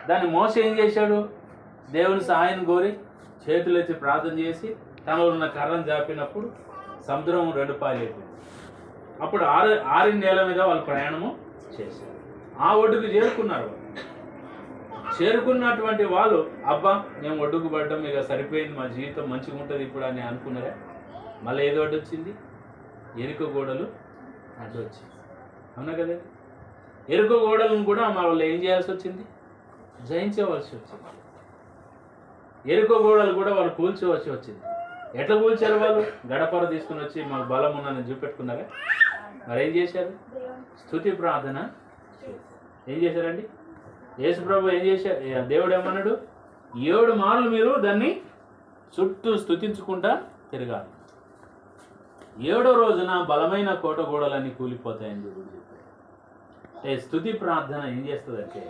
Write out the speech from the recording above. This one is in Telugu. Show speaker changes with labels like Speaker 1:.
Speaker 1: దాన్ని మోస ఏం చేశాడు? దేవుని సహాయం కోరి చేతులెత్తి ప్రార్థన చేసి తనలో ఉన్న కర్రను జాపినప్పుడు సముద్రం 2 పాయలైపోయింది. అప్పుడు 6 నెలల మీద వాళ్ళు ప్రయాణము చేశారు. ఆ ఒడ్డుకు చేరుకున్నారు. చేరుకున్నటువంటి వాళ్ళు అబ్బా మేము ఒడ్డుకు పడ్డం, ఇక సరిపోయింది, మా జీవితం మంచిగా ఉంటుంది ఇప్పుడు అని అనుకున్నారా? మళ్ళీ ఏదో అడ్డు వచ్చింది, ఎరుక గోడలు అడ్డు వచ్చింది. అవునా కదా? ఎరుక గోడలను కూడా వాళ్ళు ఏం చేయాల్సి వచ్చింది? జయించవలసి వచ్చింది. ఎరుక గోడలు కూడా వాళ్ళు కూల్చవలసి వచ్చింది. ఎట్లా కూల్చారు వాళ్ళు? గడపర తీసుకుని వచ్చి మాకు బలం ఉన్నదని చూపెట్టుకున్నారా? మరి ఏం చేశారు? స్తుతి ప్రార్థన ఏం చేశారండి? యేసుప్రభు ఏం చేశారు? దేవుడు ఏమన్నాడు? 7 మార్లు మీరు దాన్ని చుట్టూ స్తుతించుకుంటా తిరగాలి. 7వ రోజున బలమైన కోట గోడలన్నీ కూలిపోతాయని చెప్పి స్తుతి ప్రార్థన ఏం చేస్తుందంటే